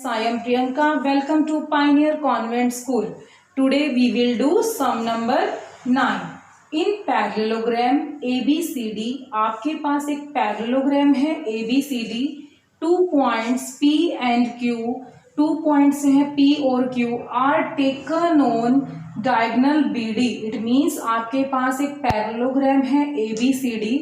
I am Priyanka. Welcome to Pioneer Convent School. Today we will do sum number 9. In parallelogram ABCD, आपके पास एक parallelogram है ABCD. 2 points P and Q, 2 points हैं P और Q are taken on diagonal BD. It means आपके पास एक parallelogram है ABCD,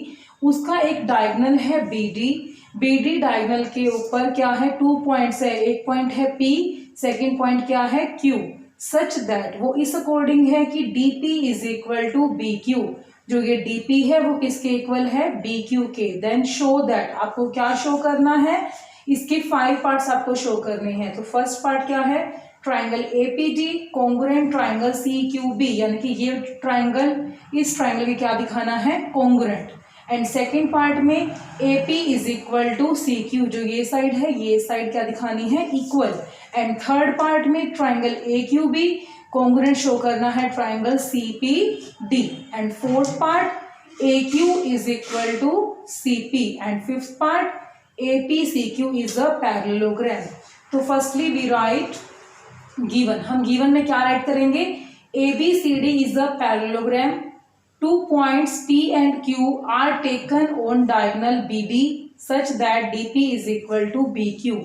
उसका एक diagonal है BD. BD डायगोनल के ऊपर क्या है, 2 पॉइंट्स है, एक पॉइंट है P, सेकेंड पॉइंट क्या है Q, सच दैट वो इस अकॉर्डिंग है कि DP is equal to BQ. जो ये DP है वो किसके इक्वल है, BQ के. देन शो दैट, आपको क्या शो करना है, इसके 5 पार्ट्स आपको शो करने हैं. तो फर्स्ट पार्ट क्या है, triangle APD congruent triangle CQB, यानी कि ये ट्राइंगल इस ट्राइंगल के क्या दिखाना है, कॉन्ग्रुएंट. एंड सेकेंड पार्ट में AP is equal to CQ, जो ये साइड है ये साइड क्या दिखानी है, इक्वल. एंड थर्ड पार्ट में ट्राइंगल AQB कॉन्ग्रुएंट शो करना है triangle CPD. And fourth part AQ is equal to CP. And fifth part APCQ is a parallelogram. तो फर्स्टली वी राइट गिवन. हम गिवन में क्या राइट करेंगे, ABCD is a parallelogram. 2 points P and Q are taken on diagonal BD such that DP is equal to BQ.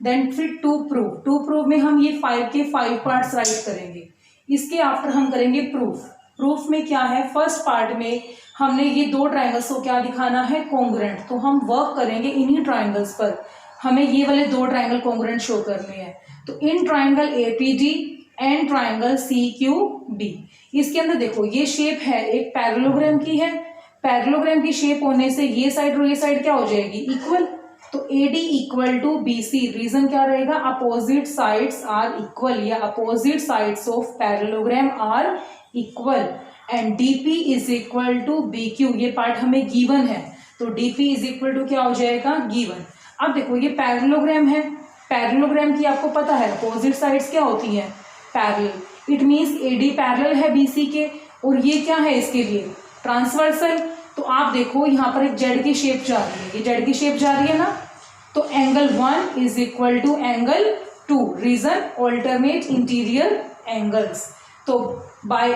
Then फिर to prove में हम ये 5 के 5 पार्ट्स राइट करेंगे. इसके आफ्टर हम करेंगे प्रूफ. प्रूफ में क्या है, फर्स्ट पार्ट में हमने ये 2 ट्राइंगल्स को क्या दिखाना है, कॉन्ग्रुएंट. तो हम वर्क करेंगे इन्हीं ट्राइंगल्स पर. हमें ये वाले 2 ट्राइंगल कॉन्ग्रुएंट शो करने हैं. तो in triangle APD and triangle CQB. इसके अंदर देखो ये शेप है, एक पैरेललोग्राम की है. पैरेललोग्राम की शेप होने से ये साइड और ये साइड क्या हो जाएगी, इक्वल. तो AD equal to BC. Reason क्या रहेगा, अपोजिट साइड्स आर इक्वल, या opposite sides of parallelogram are equal. And DP is equal to BQ. ये पार्ट हमें गिवन है, तो DP इज इक्वल टू क्या हो जाएगा, गिवन. अब देखो ये पैरेललोग्राम है. पैरेललोग्राम की आपको पता है अपोजिट साइड्स क्या होती हैं, parallel. It means AD parallel है BC के, और ये क्या है इसके लिए, ट्रांसवर्सल. तो आप देखो यहाँ पर एक जेड की शेप जा रही है, ये जेड की शेप जा रही है ना. तो angle 1 is equal to angle 2. Reason alternate interior angles. तो बाय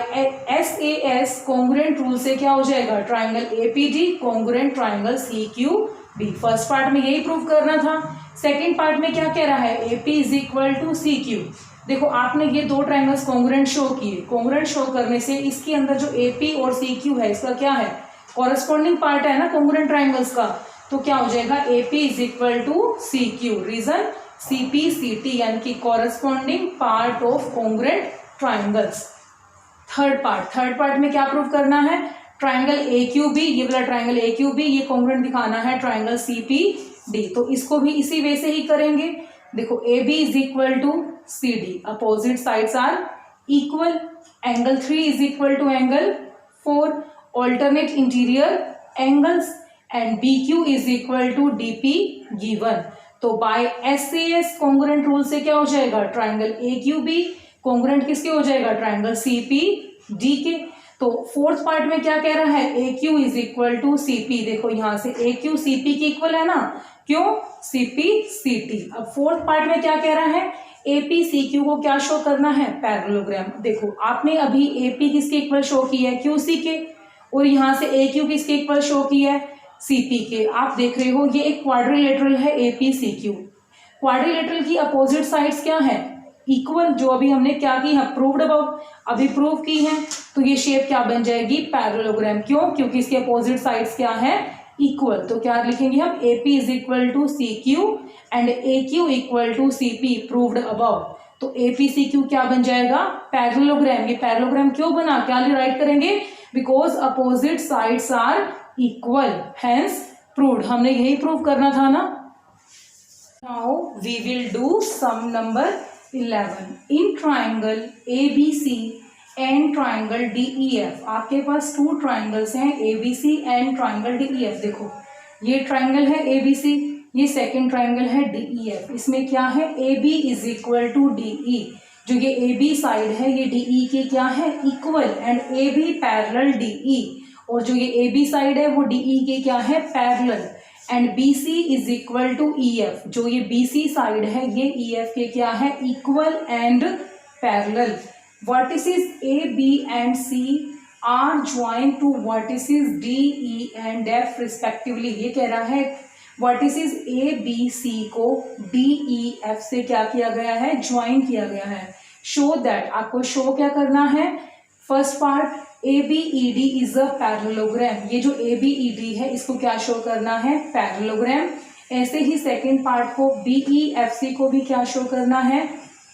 SAS कॉन्ग्रुएंट रूल से क्या हो जाएगा, triangle APD congruent triangle CQB. First part में यही प्रूव करना था. सेकेंड पार्ट में क्या कह रहा है, AP is equal to CQ. देखो आपने ये 2 ट्राइंगल्स कॉन्ग्रुएंट शो किए. कॉन्ग्रुएंट शो करने से इसके अंदर जो AP और CQ है इसका क्या है, कॉरेस्पॉन्डिंग पार्ट है ना कॉन्ग्रुएंट ट्राइंगल्स का. तो क्या हो जाएगा, AP is equal to CQ. Reason CPCT, यानी कि corresponding part of congruent triangles. Third part में क्या प्रूव करना है, ट्राइंगल AQB, ये वाला ट्राइंगल AQB ये कॉन्ग्रुएंट दिखाना है ट्राइंगल CPD. तो इसको भी इसी वे से ही करेंगे. देखो AB is equal to CD, opposite sides are equal. Angle 3 is equal to angle 4, alternate interior angles. And BQ is equal to DP given. तो बाय SAS कॉन्ग्रुएंट रूल से क्या हो जाएगा, ट्राइंगल AQB कॉन्ग्रुएंट किसके हो जाएगा, triangle CPD के. तो फोर्थ पार्ट में क्या कह रहा है, AQ is equal to CP. देखो यहाँ से AQ CP के इक्वल है ना, क्यों, CPCT. अब फोर्थ पार्ट में क्या कह रहा है, APCQ को क्या शो करना है, पैरेललोग्राम. देखो आपने अभी AP किसके इक्वल शो किया है, QC के, और यहाँ से AQ किसके इक्वल शो किया है, CP के. आप देख रहे हो ये एक क्वाड्रिलेटरल है APCQ. क्वाड्रिलेटरल की अपोजिट साइड्स क्या है, इक्वल. जो अभी हमने क्या की है, प्रूव्ड अबव, अभी प्रूव की है. तो ये शेप क्या बन जाएगी, पैरेललोग्राम. क्यों, क्योंकि इसके अपोजिट साइड्स क्या है, इक्वल. तो क्या लिखेंगे हम, AP is equal to CQ and AQ equal to CP proved above. तो APCQ क्या बन जाएगा, पैरेललोग्राम. ये पैरेललोग्राम क्यों बना, क्या राइट करेंगे, because opposite sides are equal, hence proved. हमने यही प्रूव करना था ना. Now we will do sum number 11. In triangle ABC and triangle DEF, आपके पास 2 ट्राइंगल्स हैं ABC एंड ट्राइंगल DEF. देखो ये ट्राइंगल है ABC, ये सेकेंड ट्राइंगल है DEF. इसमें क्या है, AB is equal to DE. जो ये AB साइड है ये DE के क्या है, equal. And AB parallel DE, और जो ये AB साइड है वो DE के क्या है, parallel. And B C is equal to E F, जो ये बी सी साइड है ये ई एफ के क्या है, equal and parallel. Vertices A B and C are join to vertices D E and F respectively. ये कह रहा है वर्टिसेस ए बी सी को डी ई एफ से क्या किया गया है, ज्वाइन किया गया है। शो दैट, आपको शो क्या करना है, first part A B E D is a parallelogram, ये जो ए बी ई डी है इसको क्या शो करना है, पैरेललोग्राम। ऐसे ही सेकेंड पार्ट को बी ई एफ सी को भी क्या शो करना है,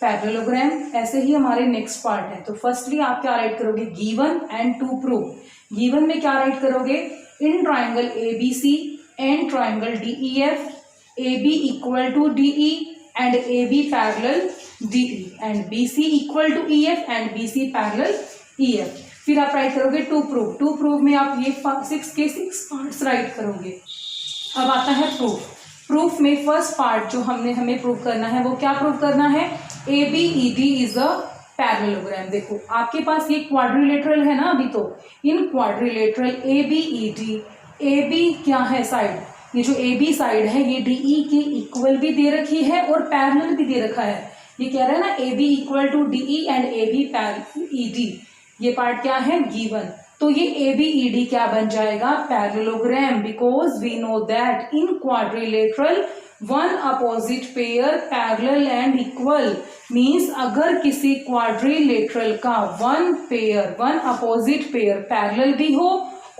पैरेललोग्राम। ऐसे ही हमारे नेक्स्ट पार्ट है। तो फर्स्टली आप क्या राइट करोगे, given and to prove. Given में क्या राइट करोगे, in triangle A B C and triangle D E F, A B equal to D E and A B parallel D E and B C equal to E F and B C parallel E F. फिर आप right करोगे to prove. To prove में आप ये 6 के 6 parts right करोगे। अब आता है प्रूफ। प्रूफ में फर्स्ट पार्ट जो हमें प्रूव करना है वो क्या प्रूव करना है, A B E D is a parallelogram. देखो आपके पास ये क्वाड्रिलेटरल है ना, अभी तो in quadrilateral A B E D, A B क्या है साइड, ये जो ए बी साइड है ये डी ई के इक्वल भी दे रखी है और पैरेलल भी दे रखा है। ये कह रहा है ना A B equal to D E and A B parallel E D, ये पार्ट क्या है, गिवन। तो ये ए बी ई डी क्या बन जाएगा, parallelogram, because we know that in quadrilateral one opposite pair parallel and equal. Means अगर किसी क्वाड्रिलेटरल का वन अपोजिट पेयर पैरेलल भी हो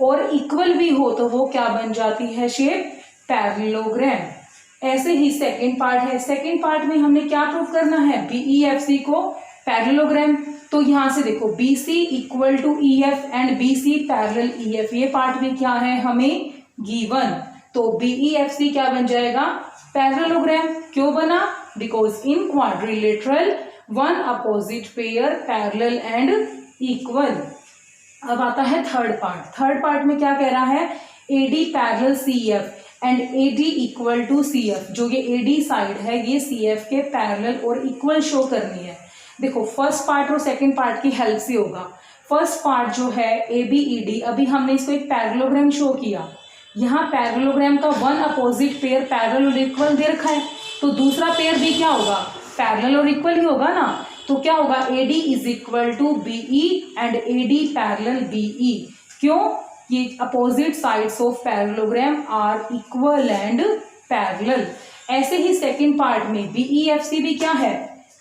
और इक्वल भी हो तो वो क्या बन जाती है शेप, पैरेललोग्राम। ऐसे ही सेकेंड पार्ट है। सेकेंड पार्ट में हमने क्या प्रूव करना है, बी ई एफ सी को पैरेललोग्राम। तो यहां से देखो B C equal to E F and B C parallel E F, ये पार्ट में क्या है हमें गिवन। तो बी ई एफ सी क्या बन जाएगा, पैरेललोग्राम। क्यों बना, because in quadrilateral one opposite pair parallel and equal. अब आता है थर्ड पार्ट। थर्ड पार्ट में क्या कह रहा है, A D parallel C F and A D equal to C F, जो ये ए डी साइड है ये सी एफ के पैरेलल और इक्वल शो करनी है। देखो फर्स्ट पार्ट और सेकंड पार्ट की हेल्प से होगा। फर्स्ट पार्ट जो है ए बी ई डी, अभी हमने इसको एक पैरेललोग्राम शो किया, यहाँ पैरेललोग्राम का वन अपोजिट पेयर पैरेलल और इक्वल दे रखा है, तो दूसरा पेयर भी क्या होगा, पैरेलल और इक्वल ही होगा ना। तो क्या होगा, A D is equal to B E and A D parallel B E. क्यों, ये opposite sides of parallelogram are equal and parallel. ऐसे ही सेकेंड पार्ट में बी ई एफ सी भी क्या है,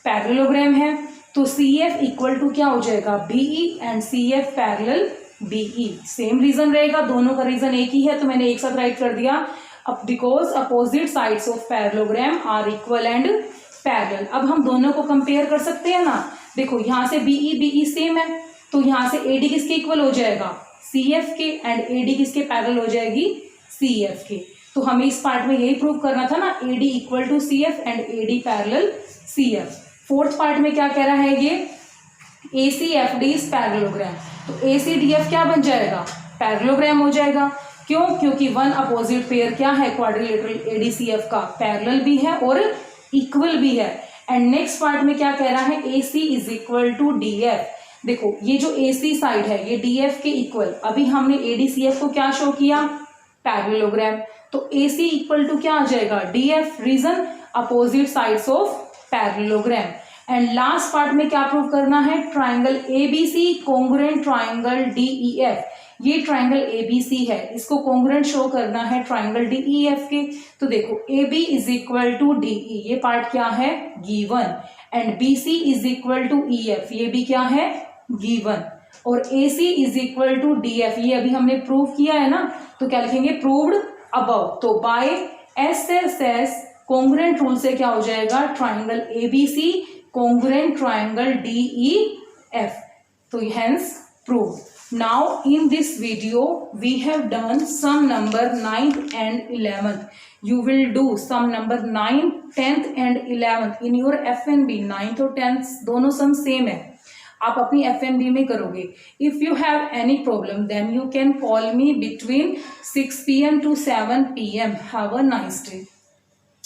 पैरेललोग्राम है। तो सी एफ इक्वल टू क्या हो जाएगा, B E and C F parallel B E. Same reason रहेगा, दोनों का रीजन एक ही है तो मैंने एक साथ राइट कर दिया। अब because opposite sides of parallelogram are equal and parallel. अब हम दोनों को कंपेयर कर सकते हैं ना। देखो यहाँ से बी ई सेम है तो यहाँ से ए डी किसके इक्वल हो जाएगा, सी एफ के, एंड ए डी किसके पैरेलल हो जाएगी, सी एफ के। तो हमें इस पार्ट में यही प्रूव करना था ना, A D equal to C F and A D parallel C F. Fourth part में क्या कह रहा है, ये A C F D is parallelogram. तो ए सी डी एफ क्या बन जाएगा, पैरेललोग्राम हो जाएगा। क्यों, क्योंकि वन अपोजिट पेयर क्या है, quadrilateral A D C F का पैरेलल भी है और इक्वल भी है। एंड नेक्स्ट पार्ट में क्या कह रहा है, A C is equal to D F. देखो ये जो ए सी साइड है ये डी एफ के इक्वल, अभी हमने ए डी सी एफ को क्या शो किया, पैरेललोग्राम। तो ए सी इक्वल टू क्या आ जाएगा, D F, reason opposite sides of parallelogram. And last part में क्या प्रूव करना है, triangle A B C congruent triangle D E F. ये ट्राइंगल ए बी सी है, इसको कॉन्ग्रुएंट शो करना है ट्राइंगल डी ई एफ के। तो देखो A B is equal to D E, ये पार्ट क्या है, given. And B C is equal to E F, ये भी क्या है, गिवन। और A C is equal to D F, ये अभी हमने प्रूव किया है ना, तो क्या लिखेंगे, प्रूव्ड अबव। तो by S S S congruent rule से क्या हो जाएगा, triangle A B C congruent triangle DEF. So hence proved. Now in this video we have done sum number 9th and 11th. You will do sum number 9th, 10th and 11th in your FNB. 9th और 10th दोनों sum same है, आप अपनी FNB में करोगे. If you have any problem then you can call me between 6 PM to 7 PM. Have a nice day.